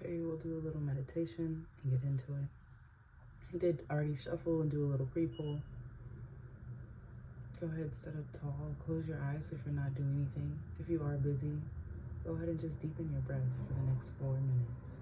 Okay, we'll do a little meditation and get into it. I did already shuffle and do a little pre-pull. Go ahead, sit up tall. Close your eyes if you're not doing anything. If you are busy, go ahead and just deepen your breath for the next 4 minutes.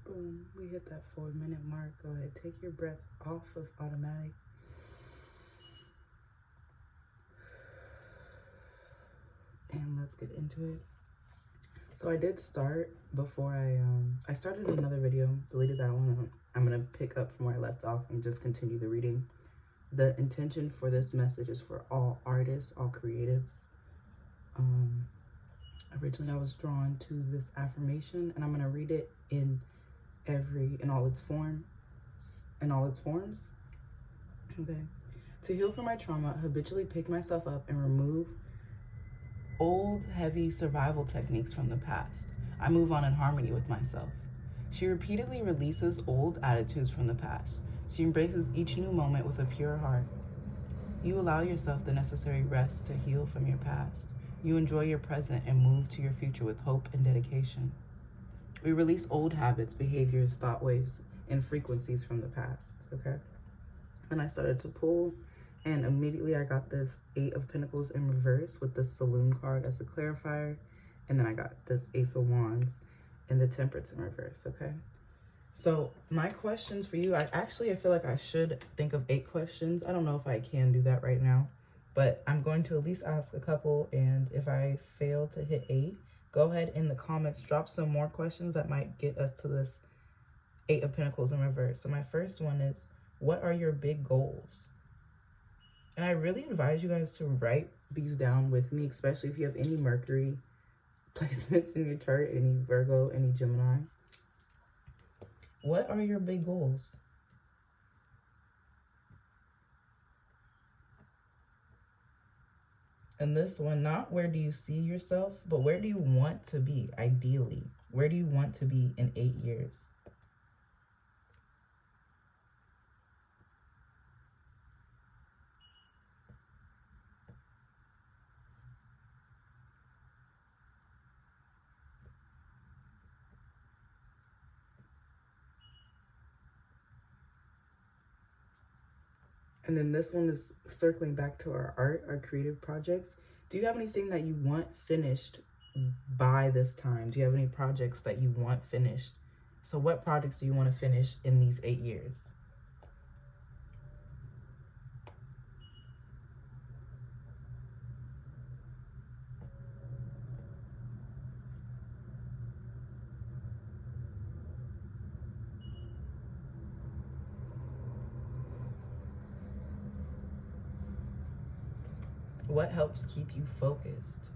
Boom, we hit that 4-minute mark. Go ahead, take your breath off of automatic. And let's get into it. So I did start before I started another video, deleted that one. I'm gonna pick up from where I left off and just continue the reading. The intention for this message is for all artists, all creatives. Originally I was drawn to this affirmation, and I'm gonna read it in all its forms. Okay. To heal from my trauma, habitually pick myself up and remove old, heavy survival techniques from the past. I move on in harmony with myself. She repeatedly releases old attitudes from the past. She embraces each new moment with a pure heart. You allow yourself the necessary rest to heal from your past. You enjoy your present and move to your future with hope and dedication. We release old habits, behaviors, thought waves, and frequencies from the past, okay? And I started to pull, and immediately I got this Eight of Pentacles in reverse with the Saloon card as a clarifier. And then I got this Ace of Wands and the Temperance in reverse, okay? So my questions for you, I feel like I should think of 8 questions. I don't know if I can do that right now, but I'm going to at least ask a couple. And if I fail to hit 8, go ahead in the comments, drop some more questions that might get us to this Eight of Pentacles in reverse. So my first one is, what are your big goals? And I really advise you guys to write these down with me, especially if you have any Mercury placements in your chart, any Virgo, any Gemini. What are your big goals? And this one, not where do you see yourself, but where do you want to be, ideally? Where do you want to be in 8 years? And then this one is circling back to our art, our creative projects. Do you have anything that you want finished by this time? Do you have any projects that you want finished? So what projects do you want to finish in these 8 years? What helps keep you focused?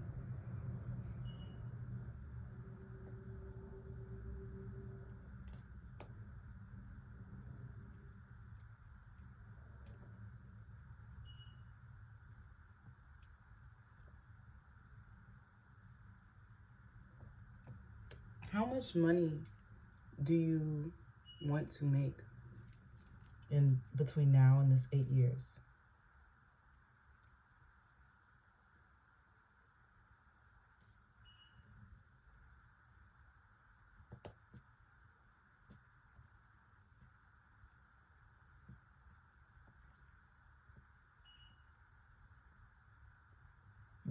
How much money do you want to make in between now and this 8 years?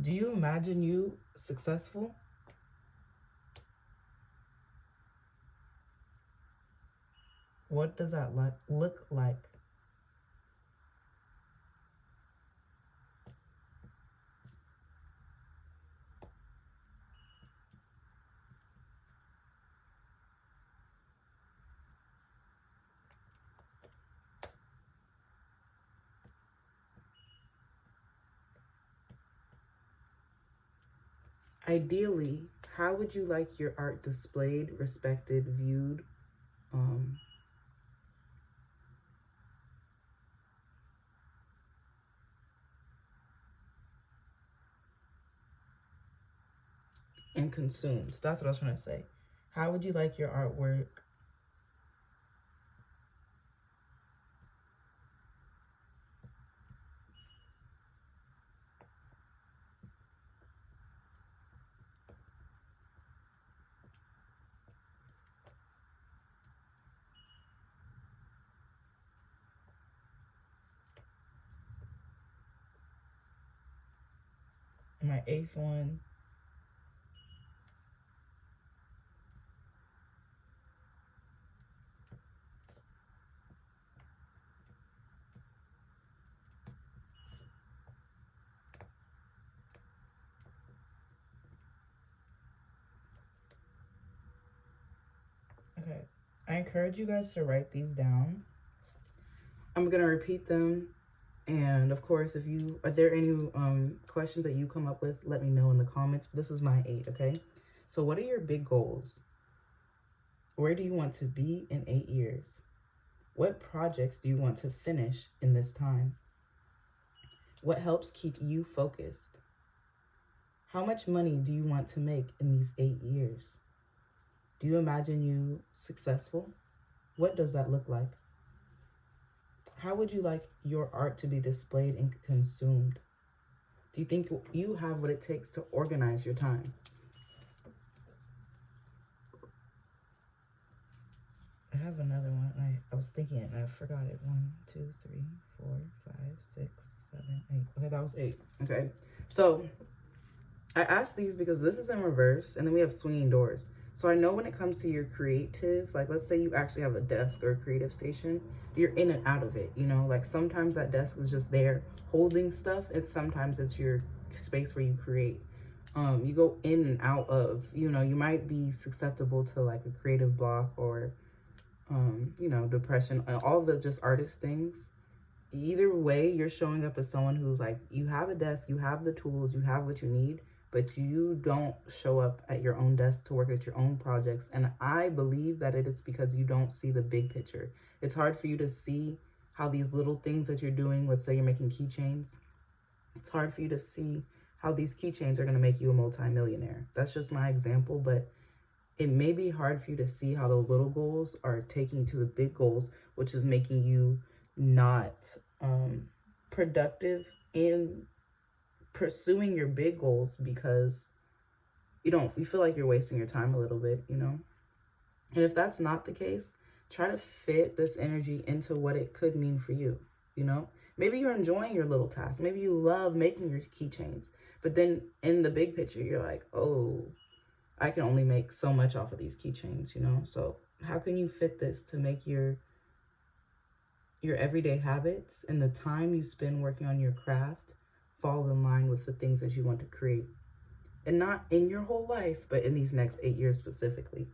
Do you imagine you successful? What does that look like? Ideally, how would you like your art displayed, respected, viewed? And consumed. That's what I was trying to say. How would you like your artwork in my 8th one? Okay, I encourage you guys to write these down. I'm gonna repeat them, and of course, if you are there any questions that you come up with, let me know in the comments. This is my 8, okay? So what are your big goals? Where do you want to be in 8 years? What projects do you want to finish in this time? What helps keep you focused? How much money do you want to make in these 8 years? Do you imagine you successful? What does that look like? How would you like your art to be displayed and consumed? Do you think you have what it takes to organize your time? have another one. I was thinking it and I forgot it. 1, 2, 3, 4, 5, 6, 7, 8. Okay, that was 8. Okay, so I asked these because this is in reverse, and then we have swinging doors. So I know when it comes to your creative, like let's say you actually have a desk or a creative station, you're in and out of it, you know? Like sometimes that desk is just there holding stuff. Sometimes it's your space where you create. You go in and out of, you know, you might be susceptible to like a creative block or, you know, depression, all the just artist things. Either way, you're showing up as someone who's like, you have a desk, you have the tools, you have what you need, but you don't show up at your own desk to work at your own projects. And I believe that it is because you don't see the big picture. It's hard for you to see how these little things that you're doing, let's say you're making keychains, it's hard for you to see how these keychains are going to make you a multimillionaire. That's just my example, but it may be hard for you to see how the little goals are taking to the big goals, which is making you not productive in pursuing your big goals because you feel like you're wasting your time a little bit, you know? And if that's not the case, try to fit this energy into what it could mean for you, you know? Maybe you're enjoying your little tasks. Maybe you love making your keychains. But then in the big picture, you're like, oh, I can only make so much off of these keychains, you know? So how can you fit this to make your everyday habits and the time you spend working on your craft fall in line with the things that you want to create? And not in your whole life, but in these next 8 years specifically.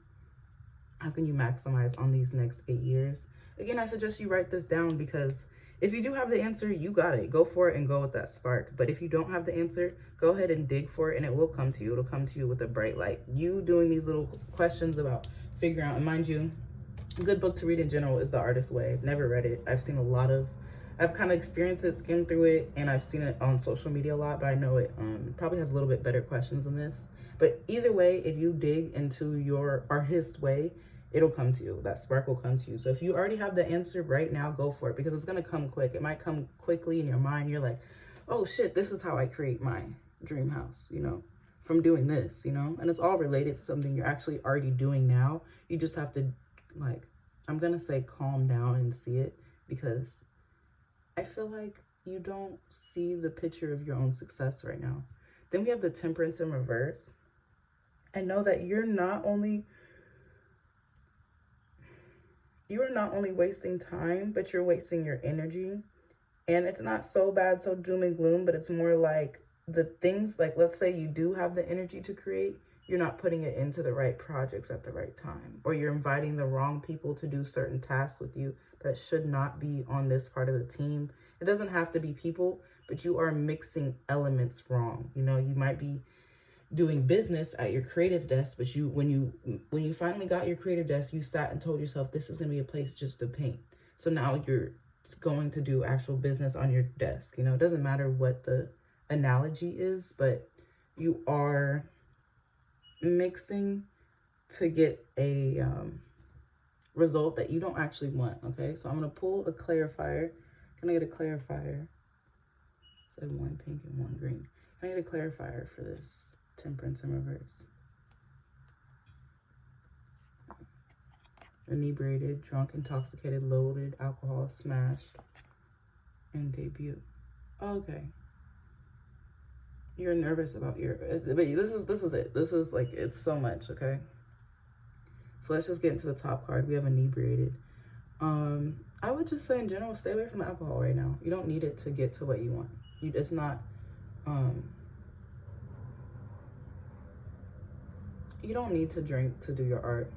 How can you maximize on these next 8 years? Again, I suggest you write this down because if you do have the answer, you got it. Go for it and go with that spark. But if you don't have the answer, go ahead and dig for it and it will come to you. It'll come to you with a bright light. You doing these little questions about figuring out, and mind you, a good book to read in general is The Artist's Way. I've never read it. I've kind of experienced it, skimmed through it, and I've seen it on social media a lot, but I know it probably has a little bit better questions than this. But either way, if you dig into your artist way, it'll come to you. That spark will come to you. So if you already have the answer right now, go for it because it's going to come quick. It might come quickly in your mind. You're like, oh shit, this is how I create my dream house, you know, from doing this, you know, and it's all related to something you're actually already doing now. You just have to, like, I'm going to say calm down and see it because I feel like you don't see the picture of your own success right now. Then we have the Temperance in reverse. And know that you're not only wasting time, but you're wasting your energy. And it's not so bad, so doom and gloom, but it's more like the things, like let's say you do have the energy to create, you're not putting it into the right projects at the right time, or you're inviting the wrong people to do certain tasks with you that should not be on this part of the team. It doesn't have to be people, but you are mixing elements wrong. You know, you might be doing business at your creative desk, but when you finally got your creative desk, you sat and told yourself this is going to be a place just to paint. So now you're going to do actual business on your desk. You know, it doesn't matter what the analogy is, but you are mixing to get a result that you don't actually want. Okay, so I'm going to pull a clarifier. Can I get a clarifier? So 1 pink and 1 green. Can I get a clarifier for this Temperance in reverse? Inebriated, drunk, intoxicated, loaded, alcohol, smashed, and debut. Okay. You're nervous about but this is it. This is like, it's so much, okay? So let's just get into the top card. We have inebriated. I would just say in general, stay away from the alcohol right now. You don't need it to get to what you want. It's not, you don't need to drink to do your art.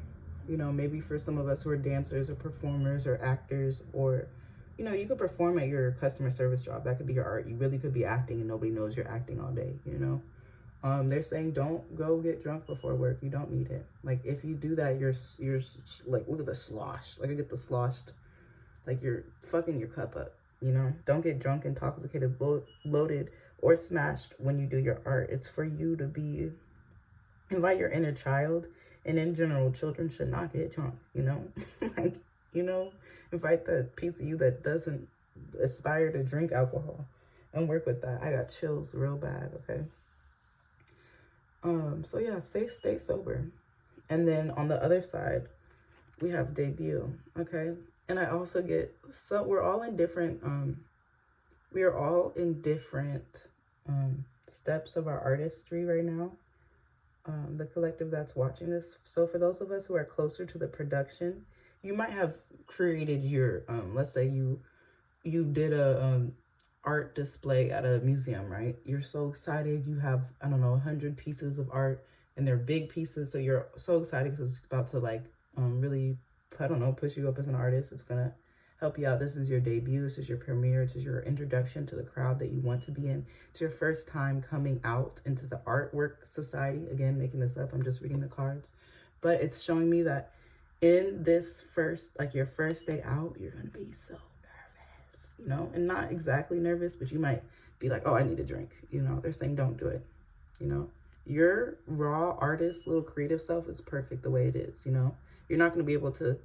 You know, maybe for some of us who are dancers or performers or actors, or, you know, you could perform at your customer service job. That could be your art. You really could be acting and nobody knows you're acting all day, you know? They're saying don't go get drunk before work. You don't need it. Like, if you do that, you're like, look at the slosh. Like, I get the sloshed. Like, you're fucking your cup up, you know? Don't get drunk, intoxicated, loaded, or smashed when you do your art. It's for you to invite your inner child. And in general, children should not get drunk, you know? Like, you know, invite the piece of you that doesn't aspire to drink alcohol and work with that. I got chills real bad, okay? So yeah, stay sober. And then on the other side, We have debut, okay? And I also get, so we're all in different, we are all in different steps of our artistry right now. The collective that's watching this. So for those of us who are closer to the production, you might have created your, let's say you did a art display at a museum, right? You're so excited. You have, I don't know, 100 pieces of art, and they're big pieces. So you're so excited because it's about to like really, I don't know, push you up as an artist. It's gonna help you out. This is your debut. This is your premiere. This is your introduction to the crowd that you want to be in. It's your first time coming out into the artwork society. Again, making this up. I'm just reading the cards. But it's showing me that in this first, like your first day out, you're gonna be so nervous, you know, and not exactly nervous, but you might be like, oh, I need a drink. You know, they're saying don't do it. You know, your raw artist, little creative self is perfect the way it is. You know, you're not going to be able to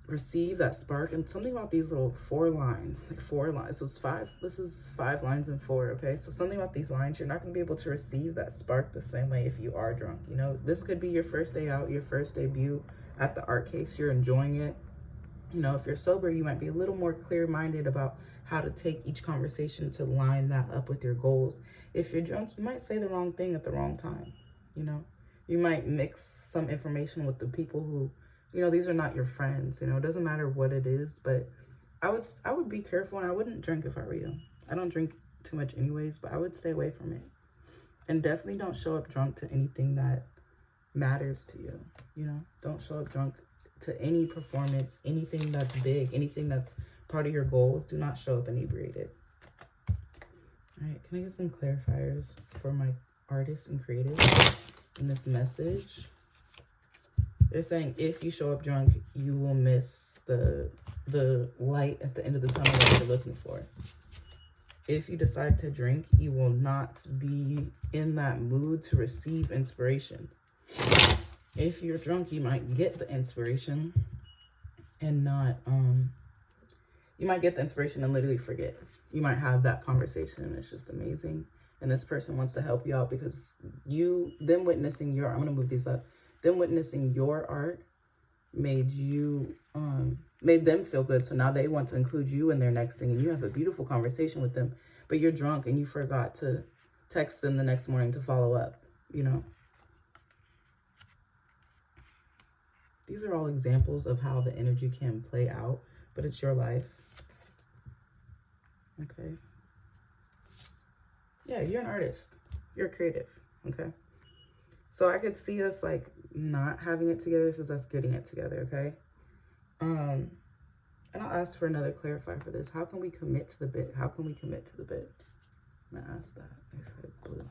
receive that spark. And something about these little 4 lines, like 4 lines. So it's 5. This is 5 lines and 4. Okay. So something about these lines, you're not going to be able to receive that spark the same way if you are drunk. You know, this could be your first day out, your first debut at the art case. You're enjoying it. You know, if you're sober, you might be a little more clear-minded about how to take each conversation to line that up with your goals. If you're drunk, you might say the wrong thing at the wrong time. You know, you might mix some information with the people who, you know, these are not your friends. You know, it doesn't matter what it is, but I would be careful, and I wouldn't drink if I were you. I don't drink too much anyways, but I would stay away from it. And definitely don't show up drunk to anything that matters to you. You know, don't show up drunk to any performance, anything that's big, anything that's part of your goals. Do not show up inebriated. All right, can I get some clarifiers for my artists and creatives in this message? They're saying if you show up drunk, you will miss the light at the end of the tunnel that you're looking for. If you decide to drink, you will not be in that mood to receive inspiration. If you're drunk, you might get the inspiration and not, you might get the inspiration and literally forget. You might have that conversation and it's just amazing. And this person wants to help you out because them witnessing your, I'm going to move these up. Them witnessing your art made them feel good. So now they want to include you in their next thing, and you have a beautiful conversation with them, but you're drunk and you forgot to text them the next morning to follow up, you know. These are all examples of how the energy can play out, but it's your life. Okay. Yeah, you're an artist. You're creative. Okay. So I could see us like not having it together. This is us getting it together. Okay. And I'll ask for another clarifier for this. How can we commit to the bit? How can we commit to the bit? I'm gonna ask that. They said blue.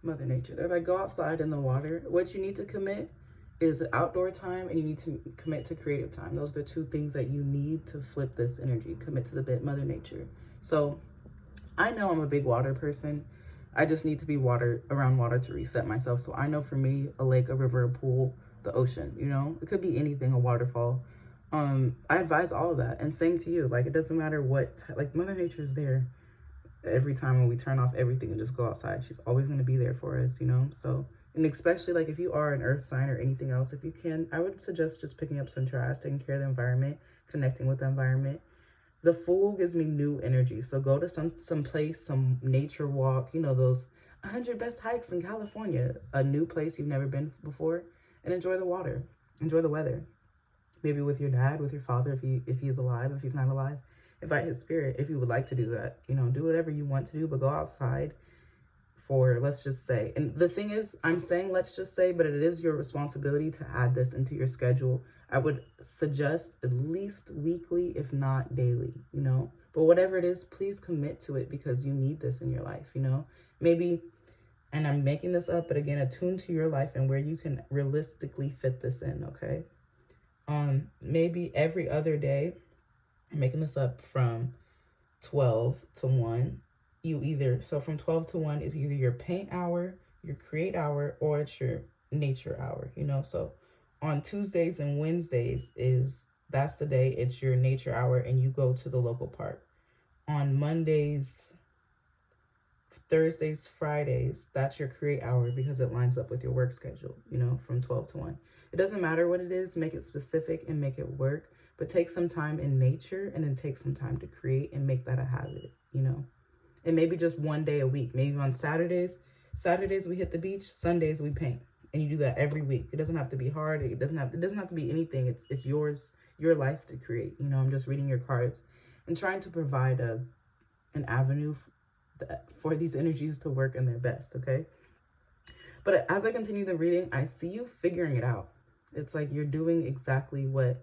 Mother Nature. They're like, go outside in the water. What you need to commit is outdoor time, and you need to commit to creative time. Those are the 2 things that you need to flip this energy. Commit to the bit, Mother Nature. So I know I'm a big water person. I just need to be around water to reset myself. So I know for me, a lake, a river, a pool, the ocean, you know, it could be anything, a waterfall. I advise all of that. And same to you. Like, it doesn't matter what, like, Mother Nature is there every time when we turn off everything and just go outside. She's always going to be there for us, you know? So, and especially like if you are an earth sign or anything else, if you can, I would suggest just picking up some trash, taking care of the environment, connecting with the environment. The Fool gives me new energy. So go to some place, some nature walk, you know, those 100 best hikes in California, a new place you've never been before, and enjoy the water, enjoy the weather. Maybe with your dad, with your father, if he's alive, if he's not alive, invite his spirit if you would like to do that. You know, do whatever you want to do, but go outside for, let's just say, and the thing is, I'm saying let's just say, but it is your responsibility to add this into your schedule. I would suggest at least weekly, if not daily, you know, but whatever it is, please commit to it because you need this in your life, you know, maybe, and I'm making this up, but again, attune to your life and where you can realistically fit this in. Okay. Maybe every other day, I'm making this up, from 12 to 1, so from 12 to 1 is either your paint hour, your create hour, or it's your nature hour, you know. So on Tuesdays and Wednesdays that's the day it's your nature hour and you go to the local park. On Mondays, Thursdays, Fridays, that's your create hour because it lines up with your work schedule, you know, from 12 to 1. It doesn't matter what it is, make it specific and make it work, but take some time in nature and then take some time to create and make that a habit, you know? And maybe just one day a week. Maybe on Saturdays we hit the beach, Sundays we paint. And you do that every week. It doesn't have to be hard. It doesn't have to be anything. It's yours, your life to create. You know, I'm just reading your cards and trying to provide an avenue for these energies to work in their best, okay? But as I continue the reading, I see you figuring it out. It's like you're doing exactly what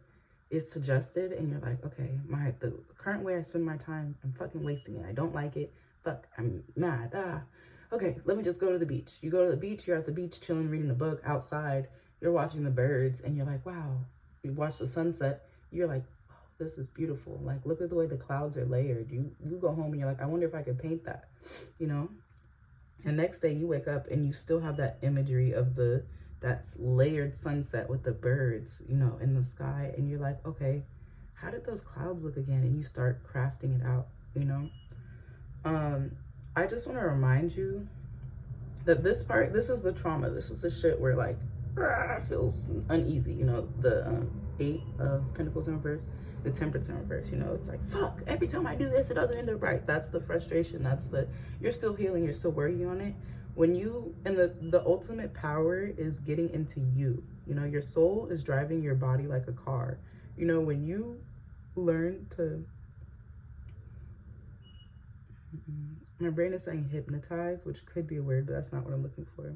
is suggested, and you're like, okay, the current way I spend my time, I'm fucking wasting it. I don't like it. Fuck, I'm mad. Okay, let me just go to the beach. You go to the beach, you're at the beach chilling, reading a book outside, you're watching the birds, and you're like, wow. You watch the sunset, you're like, oh, this is beautiful. Like, look at the way the clouds are layered. You go home and you're like, I wonder if I could paint that, you know? And next day you wake up and you still have that imagery of that layered sunset with the birds, you know, in the sky. And you're like, okay, how did those clouds look again? And you start crafting it out, you know? I just want to remind you that this is the trauma. This is the shit where like, feels uneasy, you know, the 8 of Pentacles in reverse, the Temperance in reverse, you know, it's like, fuck, every time I do this, it doesn't end up right. That's the frustration. You're still healing, you're still working on it. When you, and the ultimate power is getting into you, you know, your soul is driving your body like a car. You know, when you learn to, my brain is saying hypnotize, which could be a word, but that's not what I'm looking for.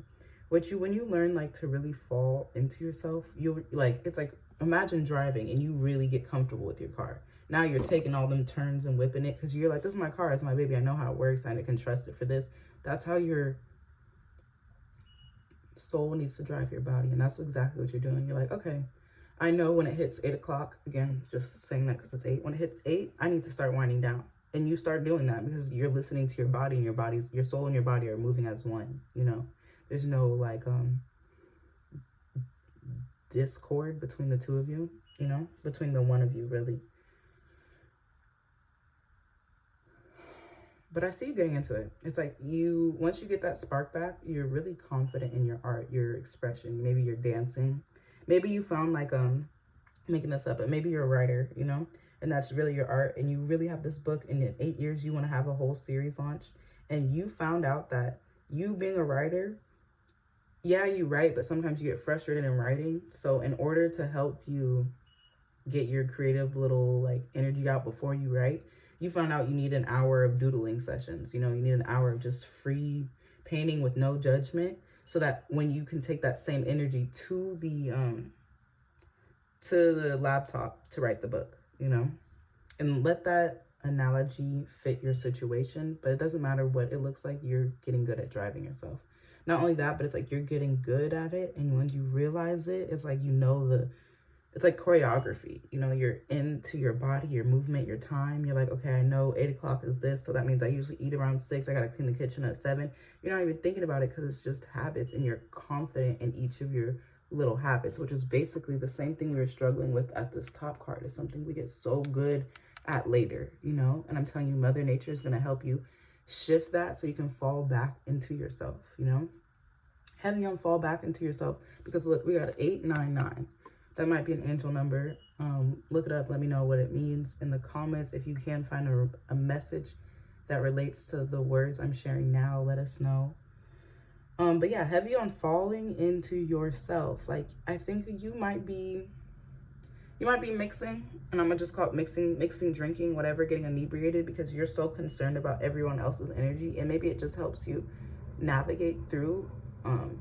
When you learn like to really fall into yourself, you like, it's like, imagine driving and you really get comfortable with your car. Now you're taking all them turns and whipping it because you're like, this is my car, it's my baby, I know how it works, I can trust it for this. That's how your soul needs to drive your body, and that's exactly what you're doing. You're like, okay, I know when it hits 8 o'clock, again, just saying that because it's 8, when it hits 8, I need to start winding down. And you start doing that because you're listening to your body, and your soul and your body are moving as one, you know? There's no like discord between the two of you, you know, between the one of you, really. But I see you getting into it. It's like once you get that spark back, you're really confident in your art, your expression. Maybe you're dancing. Maybe you found like, making this up, but maybe you're a writer, you know, and that's really your art. And you really have this book, and in 8 years, you want to have a whole series launch. And you found out that you being a writer, yeah, you write, but sometimes you get frustrated in writing. So in order to help you get your creative little like energy out before you write, you found out you need an hour of doodling sessions. You know, you need an hour of just free painting with no judgment, so that when you can take that same energy to the laptop to write the book, you know, and let that analogy fit your situation. But it doesn't matter what it looks like, you're getting good at driving yourself. Not only that, but it's like you're getting good at it, and when you realize it, it's like, you know, it's like choreography, you know, you're into your body, your movement, your time. You're like, okay, I know 8 o'clock is this, so that means I usually eat around 6. I gotta clean the kitchen at 7. You're not even thinking about it because it's just habits, and you're confident in each of your little habits, which is basically the same thing we were struggling with at this top card. Is something we get so good at later, you know. And I'm telling you, Mother Nature is going to help you shift that so you can fall back into yourself, you know. Heavy on fall back into yourself, because look, we got 899. That might be an angel number. Look it up, let me know what it means in the comments. If you can find a message that relates to the words I'm sharing now, let us know. But yeah, heavy on falling into yourself. Like, I think you might be mixing, and I'm gonna just call it mixing, drinking, whatever, getting inebriated, because you're so concerned about everyone else's energy, and maybe it just helps you navigate through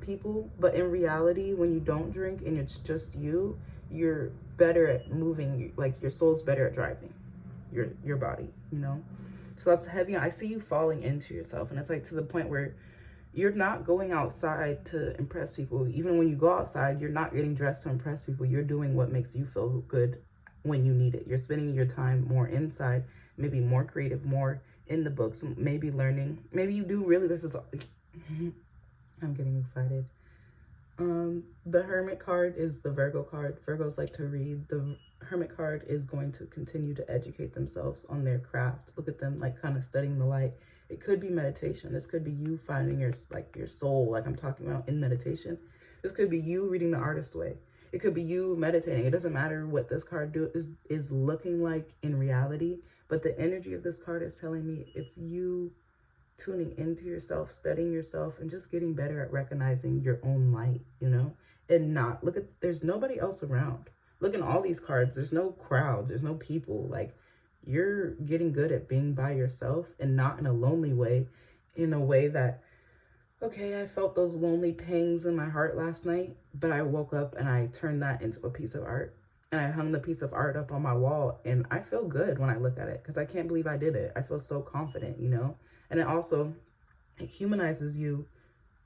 people. But in reality, when you don't drink and it's just you're better at moving, like your soul's better at driving your body, you know. So that's heavy. I see you falling into yourself, and it's like to the point where you're not going outside to impress people. Even when you go outside, you're not getting dressed to impress people. You're doing what makes you feel good when you need it. You're spending your time more inside, maybe more creative, more in the books, maybe learning. Maybe you do really, this is, I'm getting excited. The Hermit card is the Virgo card. Virgos like to read. The Hermit card is going to continue to educate themselves on their craft. Look at them like kind of studying the light. It could be meditation. This could be you finding your soul, like I'm talking about in meditation. This could be you reading The Artist's Way. It could be you meditating. It doesn't matter what this card is looking like in reality, but the energy of this card is telling me it's you tuning into yourself, studying yourself, and just getting better at recognizing your own light, you know? And not, look at, there's nobody else around. Look in all these cards, there's no crowds, there's no people. Like, you're getting good at being by yourself, and not in a lonely way, in a way that, okay, I felt those lonely pangs in my heart last night, but I woke up and I turned that into a piece of art. And I hung the piece of art up on my wall, and I feel good when I look at it because I can't believe I did it. I feel so confident, you know? And it also, it humanizes you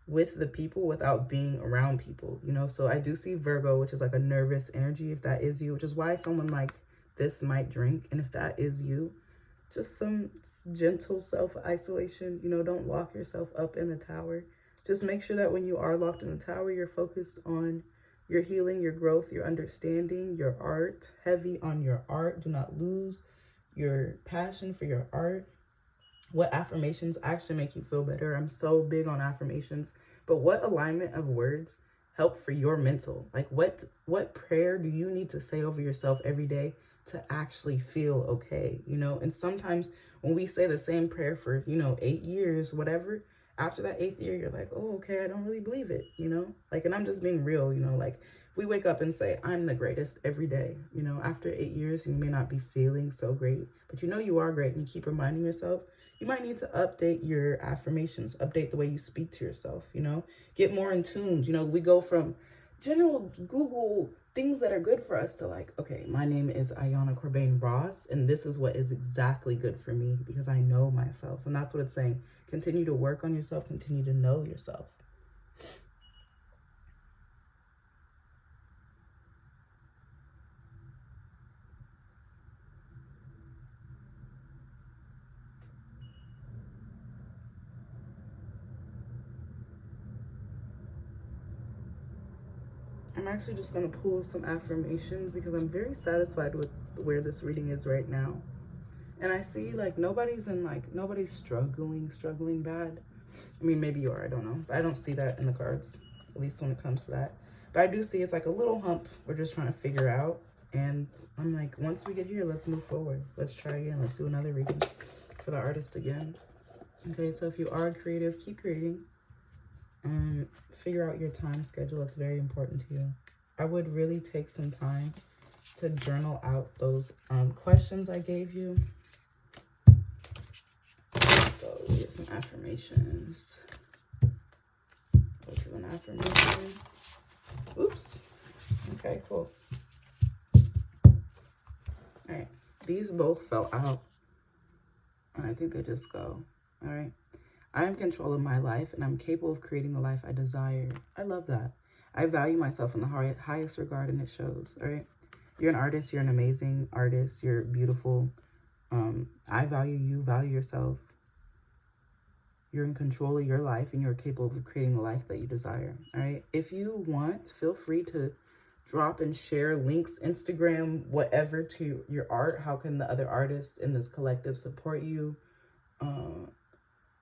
with the people without being around people, you know? So I do see Virgo, which is like a nervous energy, if that is you, which is why someone like this might drink. And if that is you, just some gentle self-isolation, you know, don't lock yourself up in the tower. Just make sure that when you are locked in the tower, you're focused on your healing, your growth, your understanding, your art, heavy on your art. Do not lose your passion for your art. What affirmations actually make you feel better? I'm so big on affirmations, but what alignment of words help for your mental? Like what prayer do you need to say over yourself every day to actually feel okay, you know? And sometimes when we say the same prayer for, you know, 8 years, whatever, after that 8th year, you're like, oh, okay, I don't really believe it, you know? Like, and I'm just being real, you know, like if we wake up and say, I'm the greatest every day, you know, after 8 years, you may not be feeling so great, but you know you are great, and you keep reminding yourself, you might need to update your affirmations, update the way you speak to yourself, you know, get more in tune. You know, we go from general Google things that are good for us to like, okay, my name is Ayanna-Ross, and this is what is exactly good for me because I know myself. And that's what it's saying. Continue to work on yourself, continue to know yourself. I'm actually just going to pull some affirmations because I'm very satisfied with where this reading is right now. And I see like nobody's struggling bad. I mean, maybe you are, I don't know. I don't see that in the cards, at least when it comes to that. But I do see it's like a little hump we're just trying to figure out. And I'm like, once we get here, let's move forward. Let's try again. Let's do another reading for the artist again. Okay, so if you are creative, keep creating. Figure out your time schedule. It's very important to you. I would really take some time to journal out those questions I gave you. Let's go get some affirmations. Go to an affirmation. Oops. Okay, cool. All right. These both fell out. And I think they just go. All right. I am in control of my life, and I'm capable of creating the life I desire. I love that. I value myself in the highest regard, and it shows, all right? You're an artist. You're an amazing artist. You're beautiful. I value you. Value yourself. You're in control of your life, and you're capable of creating the life that you desire, all right? If you want, feel free to drop and share links, Instagram, whatever, to your art. How can the other artists in this collective support you?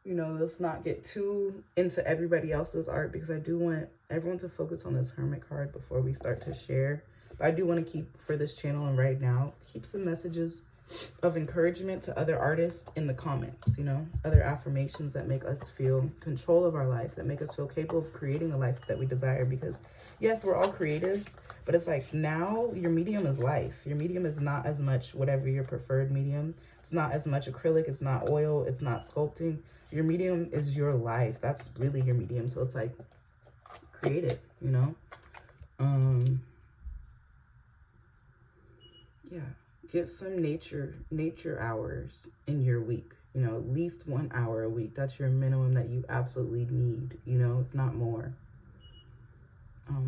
You know, let's not get too into everybody else's art because I do want everyone to focus on this Hermit card before we start to share. But I do want to keep, for this channel and right now, keep some messages of encouragement to other artists in the comments, you know, other affirmations that make us feel control of our life, that make us feel capable of creating the life that we desire. Because yes, we're all creatives, but it's like now your medium is life. Your medium is not as much whatever your preferred medium. It's not as much acrylic. It's not oil. It's not sculpting. Your medium is your life. That's really your medium. So it's like, create it, you know? Yeah. Get some nature hours in your week, you know, at least 1 hour a week. That's your minimum that you absolutely need, you know, if not more.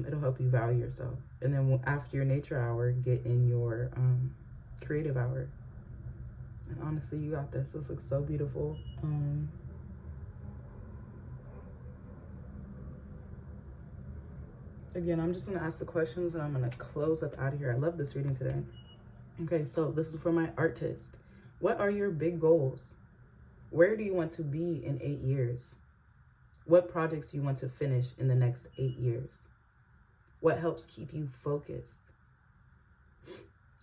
It'll help you value yourself. And then after your nature hour, get in your creative hour. And honestly, you got this. This looks so beautiful. Again, I'm just going to ask the questions and I'm going to close up out of here. I love this reading today. Okay, so this is for my artist. What are your big goals? Where do you want to be in 8 years? What projects do you want to finish in the next 8 years? What helps keep you focused?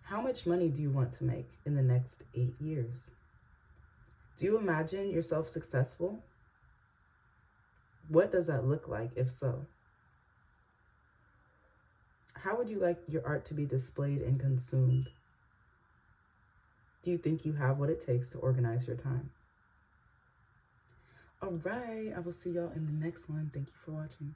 How much money do you want to make in the next 8 years? Do you imagine yourself successful? What does that look like, if so? How would you like your art to be displayed and consumed? Do you think you have what it takes to organize your time? All right, I will see y'all in the next one. Thank you for watching.